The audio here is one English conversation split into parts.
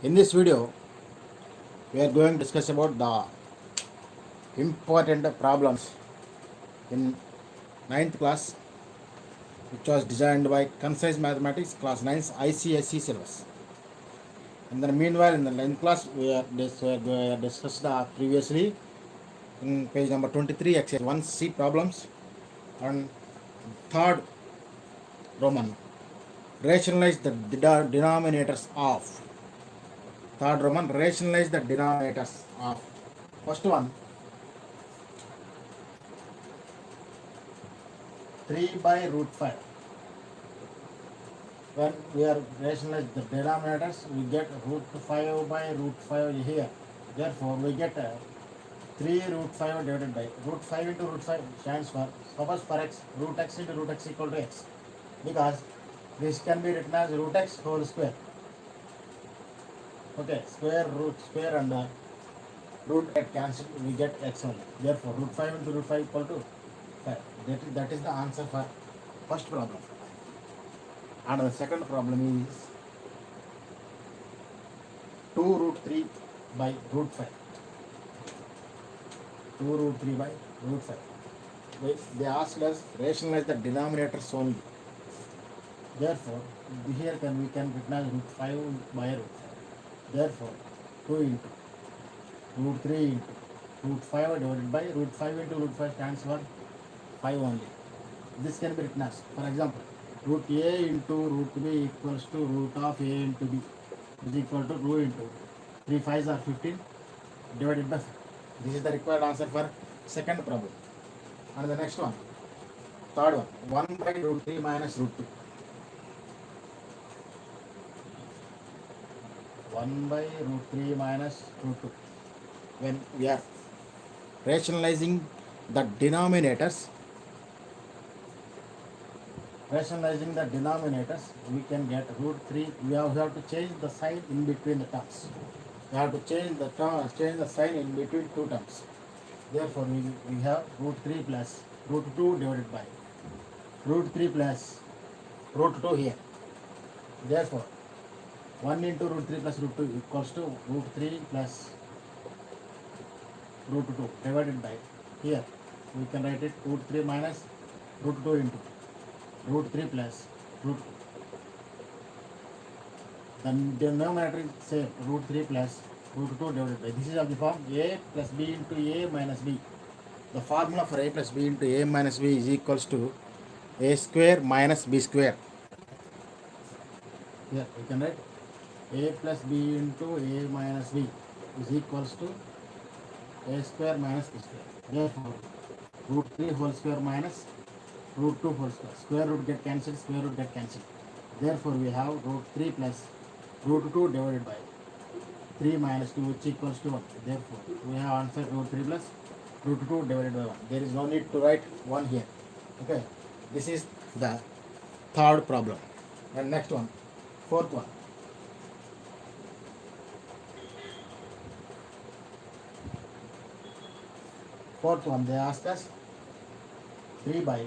In this video, we are going to discuss about the important problems in ninth class, which was designed by Concise Mathematics Class 9's ICSE syllabus. And then meanwhile, in the ninth class, we are discussed previously in page number 23, exercise 1C problems, and third Roman, rationalize the denominators of. Third Roman, rationalize the denominators of. First one, 3 by root 5. When we are rationalize the denominators, we get root 5 by root 5 here. Therefore, we get 3 root 5 divided by root 5 into root 5 stands for, suppose for x, root x into root x equal to x. Because this can be written as root x whole square. Okay, square, root square, and root get cancelled, we get x only. Therefore, root 5 into root 5 equal to 5. That is the answer for first problem. And the second problem is 2 root 3 by root 5. 2 root 3 by root 5. They asked us rationalize the denominators only. Therefore, here we can recognize root 5 by root 5. Therefore, 2 into root 3 into root 5 divided by root 5 into root 5 stands for 5 only. This can be written as, for example, root a into root b equals to root of a into b is equal to 2 into 3 5s are 15 divided by 5. This is the required answer for second problem. And the next one, third one, 1 by root 3 minus root 2. 1 by root 3 minus root 2. When we are rationalizing the denominators, we can get root 3. We have to change the sign in between the terms. We have to change the sign in between two terms. Therefore, we have root 3 plus root 2 divided by root 3 plus root 2 here. Therefore, 1 into root 3 plus root 2 equals to root 3 plus root 2 divided by, here we can write it root 3 minus root 2 into root 3 plus root 2. The denominator is same, root 3 plus root 2 divided by. This is of the form a plus b into a minus b. The formula for a plus b into a minus b is equals to a square minus b square. Here we can write a plus b into a minus b is equals to a square minus b square. Therefore, root 3 whole square minus root 2 whole square. Square root get cancelled, square root get cancelled. Therefore, we have root 3 plus root 2 divided by 3 minus 2, which equals to 1. Therefore, we have answer root 3 plus root 2 divided by 1. There is no need to write 1 here. Okay, this is the third problem. And next one, fourth one. Fourth one, they ask us 3 by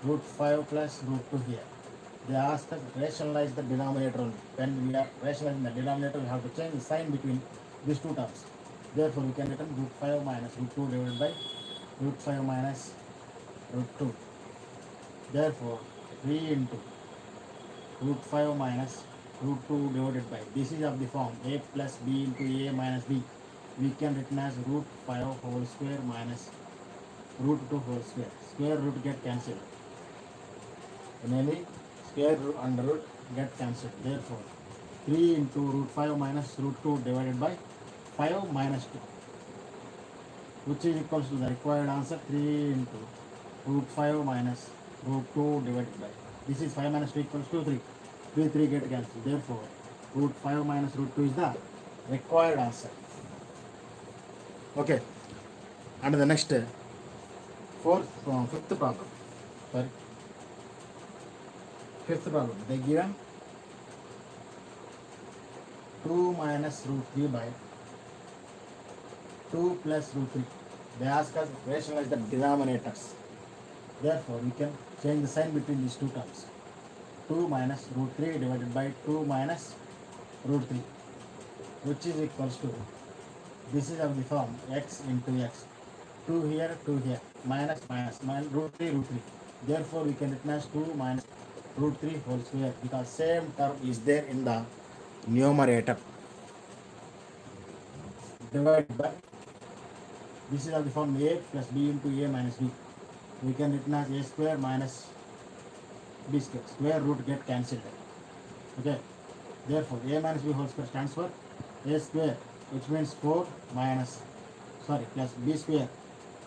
root 5 plus root 2 here. They ask us rationalize the denominator only. When we are rationalizing the denominator, we have to change the sign between these two terms. Therefore, we can write root 5 minus root 2 divided by root 5 minus root 2. Therefore, 3 into root 5 minus root 2 divided by, this is of the form a plus b into a minus b. We can written as root 5 whole square minus root 2 whole square. Square root get cancelled. Finally, square root under root get cancelled. Therefore, 3 into root 5 minus root 2 divided by 5 minus 2, which is equals to the required answer 3 into root 5 minus root 2 divided by, this is 5 minus 2 equals to 3. 3 get cancelled. Therefore, root 5 minus root 2 is the required answer. Okay, and the next fifth problem. Sorry. Fifth problem, they given 2 minus root 3 by 2 plus root 3. They ask us rationalize the denominators. Therefore, we can change the sign between these two terms. 2 minus root 3 divided by 2 minus root 3, which is equals to, this is of the form x into x. 2 here, 2 here, minus root 3, root 3. Therefore, we can written as 2 minus root 3 whole square, because same term is there in the numerator. Divided by, this is of the form a plus b into a minus b. We can written as a square minus b square. Square root get cancelled. Okay. Therefore, a minus b whole square stands for a square, which means 4 minus, plus b square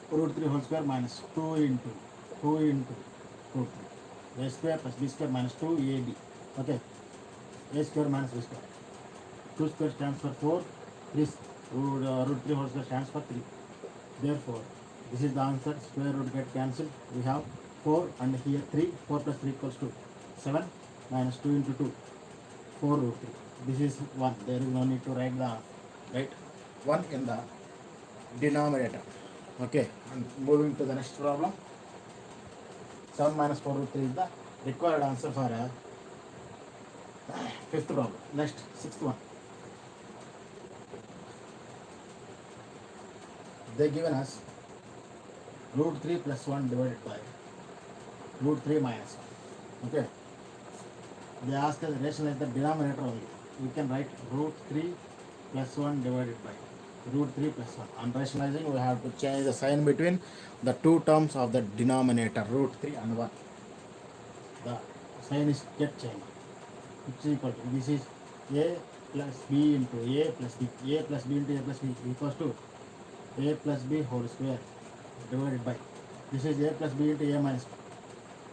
root 3 whole square minus 2 into root 3. A square plus b square minus 2ab. Okay. A square minus b square. 2 square stands for 4. Root 3 whole square stands for 3. Therefore, this is the answer. Square root get cancelled. We have 4 and here 3. 4 plus 3 equals to 7 minus 2 into 2. 4 root 3. This is 1. There is no need to write 1 in the denominator. Okay. And moving to the next problem. 7 minus 4 root 3 is the required answer for fifth problem. Next, sixth one. They given us root 3 plus 1 divided by root 3 minus 1. Okay. They ask us rationalize the denominator only. We can write root 3 plus 1 divided by root 3 plus 1. On rationalizing, we have to change the sign between the two terms of the denominator, root 3 and 1. The sign is get changed. Which is equal to, this is a plus b into a plus b. A plus b into a plus b equals to a plus b whole square divided by, this is a plus b into a minus b,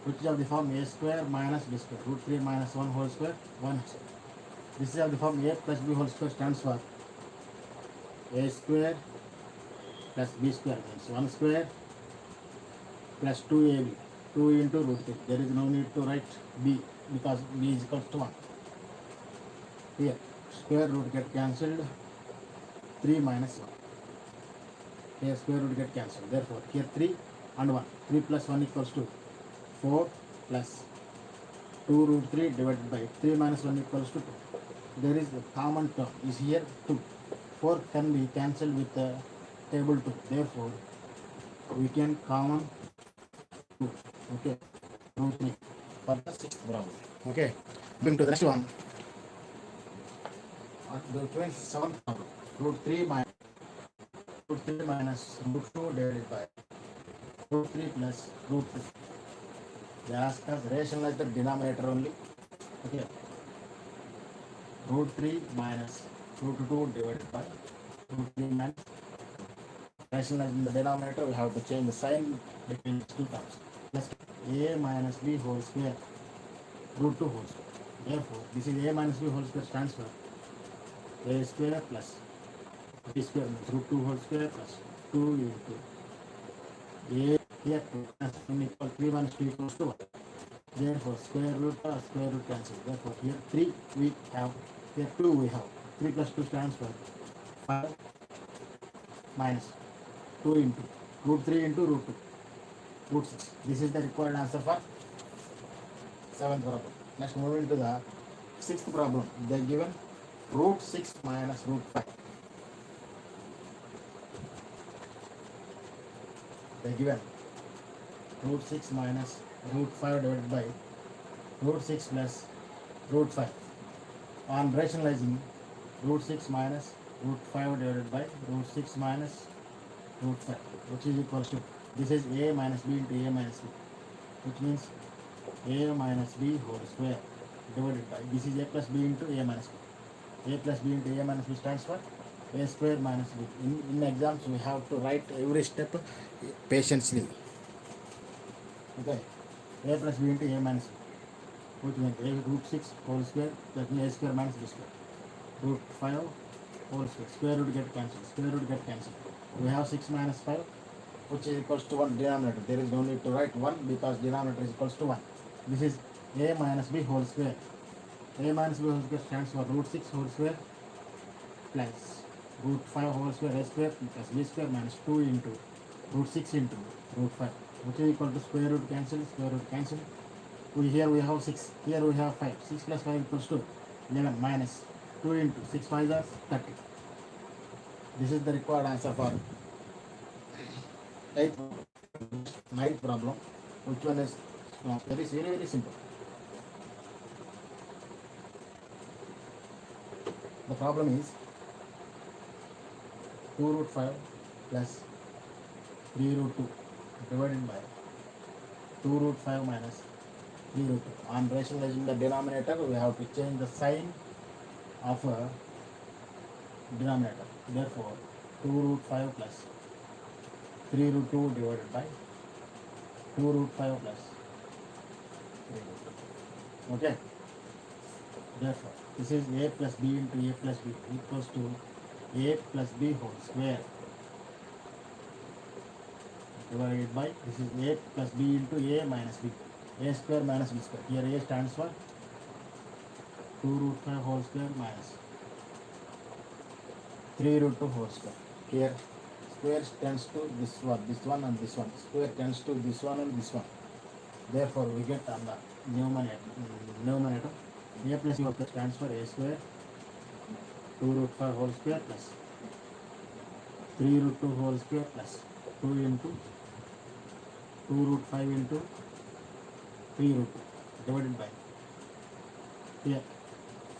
which is of the form a square minus b square. Root 3 minus 1 whole square, 1 square. This is of the form a plus b whole square stands for a square plus b square, means 1 square plus 2ab, 2 into root 3. There is no need to write b because b is equal to 1. Here, square root get cancelled, 3 minus 1. Here square root get cancelled. Therefore, here 3 and 1. 3 plus 1 equals to 4 plus 2 root 3 divided by 3 minus 1 equals to 2. There is a common term is here 2. 4 can be cancelled with table 2. Therefore, we can common 2. Okay. Root 3 for the sixth problem. Okay. Moving to the next one. The 27th problem. Root 3 minus root 2 divided by root 3 plus root 2. They ask us rationalize the denominator only. Okay. Root 3 minus root 2 divided by root 3 minus. Rationalizing the denominator, we have to change the sign between two terms. Plus a minus b whole square root 2 whole square. Therefore, this is a minus b whole square stands for a square plus b square means root 2 whole square plus 2 into a, here 2 minus 1 equals 3 minus 2 equals to 1. Therefore, square root cancel. Therefore, here 3 we have, here 2 we have. 3 plus 2 stands for 5 minus 2 into root 3 into root 2, root 6. This is the required answer for 7th problem. Next, moving to the 6th problem. They are given root 6 minus root 5. They are given root 6 minus root 5 divided by root 6 plus root 5. On rationalizing, root 6 minus root 5 divided by root 6 minus root 5, which is equals to, this is a minus b into a minus b, which means a minus b whole square divided by, this is a plus b into a minus b. A plus b into a minus b stands for a square minus b. In exams, we have to write every step patiently. Okay. A plus b into a minus b, which means a root 6 whole square plus a square minus b square. Root 5 whole square. Square root get cancelled. Square root get cancelled. We have 6 minus 5, which is equals to 1 denominator. There is no need to write 1 because denominator is equals to 1. This is a minus b whole square. A minus b whole square stands for root 6 whole square plus root 5 whole square a square plus b square minus 2 into root 6 into root 5, which is equal to square root cancel, square root cancel. Here we have 6, here we have 5. 6 plus 5 equals to 11 minus 2 into 6 5 is 30. This is the required answer for 8th, 9th problem. Which one is very, very, very simple. The problem is 2 root 5 plus 3 root 2 divided by 2 root 5 minus 3 root 2. On rationalizing the denominator, we have to change the sign of a denominator. Therefore, 2 root 5 plus 3 root 2 divided by 2 root 5 plus 3 root 2. Okay? Therefore, this is a plus b into a plus b equals to a plus b whole square divided by, this is a plus b into a minus b. A square minus b square. Here a stands for 2 root 5 whole square minus 3 root 2 whole square. Here square tends to this one and this one. Square tends to this one and this one. Therefore, we get on the numerator a plus b whole square stands for a square 2 root 5 whole square plus 3 root 2 whole square plus 2 into 2 root 5 into 3 root 2 divided by here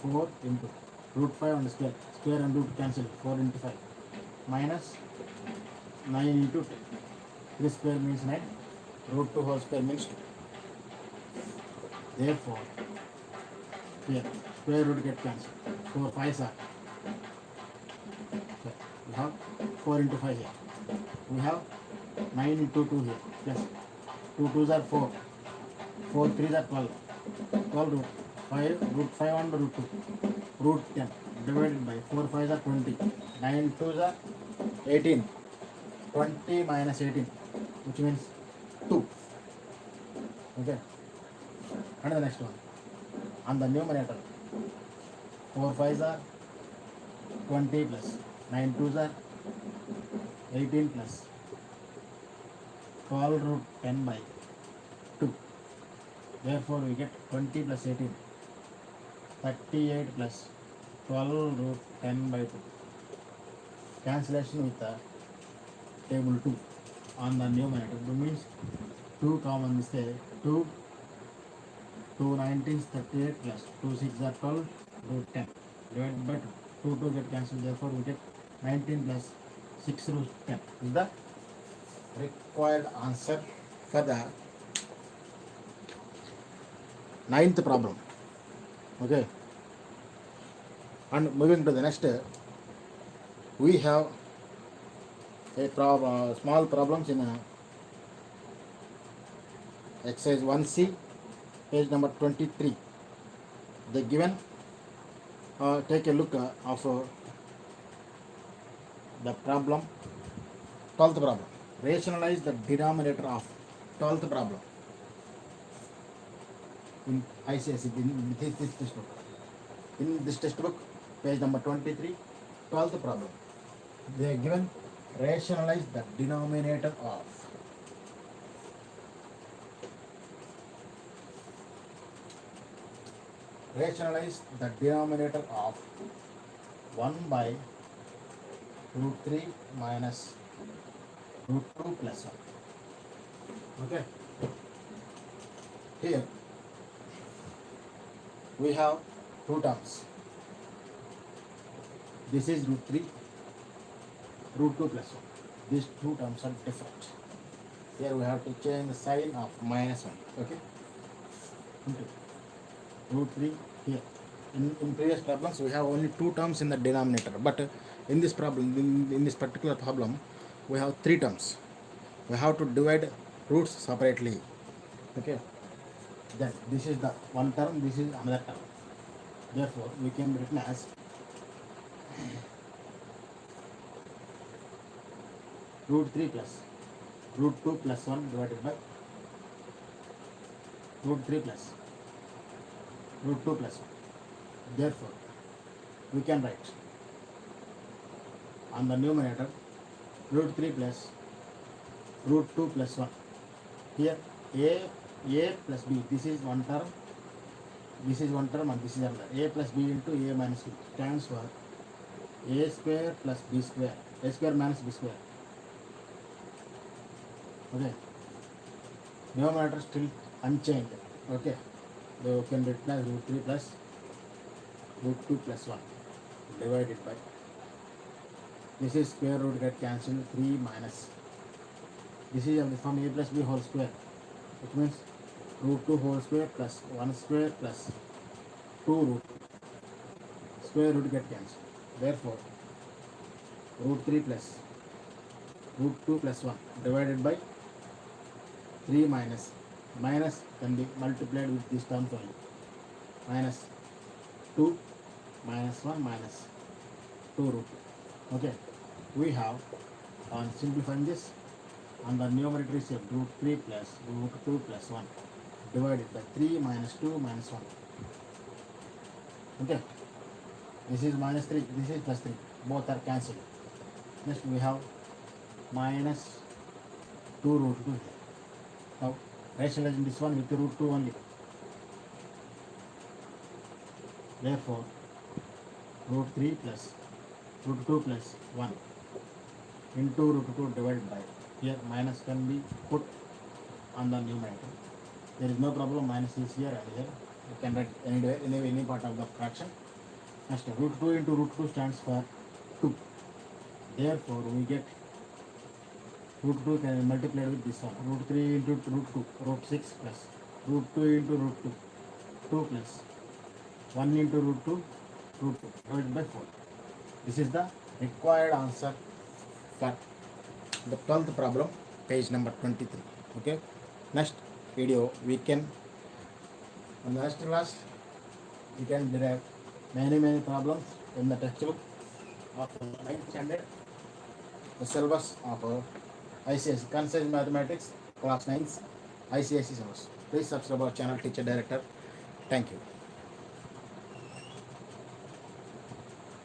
4 into root 5 and square and root cancel 4 into 5 minus 9 into 10. 3 square means 9, root 2 whole square means 2. Therefore, here square root get cancelled. 4 5s are. Okay. We have 4 into 5 here. We have 9 into 2 here. Plus 2 2s are 4. 4 3s are 12. 12 root 5 root 5 and root 2. Root 10 divided by 4 5s are 20. 9 2s are 18. 20 minus 18, which means 2. Okay. And the next one. On the numerator, 4 5s are 20 plus 9 2s are 18 plus 12 root 10 by 2. Therefore, we get 20 plus 18, 38 plus 12 root 10 by 2. Cancellation with the table 2 on the numerator. That means 2 common is there. 2 19 is 38 plus 2 6 are 12 root 10 divided by 2. 2 get cancelled. Therefore, we get 19 plus 6 root 10 is the required answer for the 9th problem. Okay. And moving to the next, we have a small problems in exercise 1C, page number 23. They given, take a look of the problem, 12th problem. Rationalize the denominator of 12th problem in ICSE, in this textbook. In this textbook, page number 23, 12th problem. They are given, rationalize the denominator of rationalize the denominator of 1 by root 3 minus root 2 plus 1. Okay. Here we have two terms. This is root 3, root 2 plus 1. These two terms are different. Here we have to change the sign of minus 1. Okay. Into root 3 here. In previous problems we have only two terms in the denominator, but in this problem, in this particular problem, we have three terms. We have to divide roots separately. Okay. Then this is the one term, this is another term. Therefore, we can written as root 3 plus root 2 plus 1 divided by root 3 plus root 2 plus 1. Therefore, we can write on the numerator root 3 plus root 2 plus 1. Here a plus b, this is one term, This is one term and this is another. A plus b into a minus b stands for a square plus b square. A square minus b square. Okay. Numerator still unchanged. Okay. So you can written as root 3 plus root 2 plus 1 divided by. This is square root get cancelled, 3 minus. This is from a plus b whole square, which means root 2 whole square plus 1 square plus 2 root. Square root get cancelled. Therefore, root 3 plus root 2 plus 1 divided by 3 minus. Minus can be multiplied with this terms only. Minus 2 minus 1 minus 2 root 2. Okay. We have on simplifying this on the numerator is root 3 plus root 2 plus 1 divided by 3 minus 2 minus 1. Okay. This is minus 3, this is plus 3. Both are cancelled. Next we have minus 2 root 2 here. Now rationalizing this one with root 2 only. Therefore, root 3 plus root 2 plus 1 into root 2 divided by, here minus can be put on the numerator. There is no problem, minus is here and here. You can write anywhere, any part of the fraction. Next, root 2 into root 2 stands for 2. Therefore, we get root 2 can be multiplied with this one. Root 3 into root 2, root 6 plus root 2 into root 2, 2 plus 1 into root 2, root 2 divided by 4. This is the required answer for the 12th problem, page number 23. Okay. Next video we can, on the next class, we can derive many problems in the textbook of 9th standard, the syllabus of ICSE, Concise Mathematics, class 9's ICSE syllabus. Please subscribe our channel, Teacher Director. Thank you.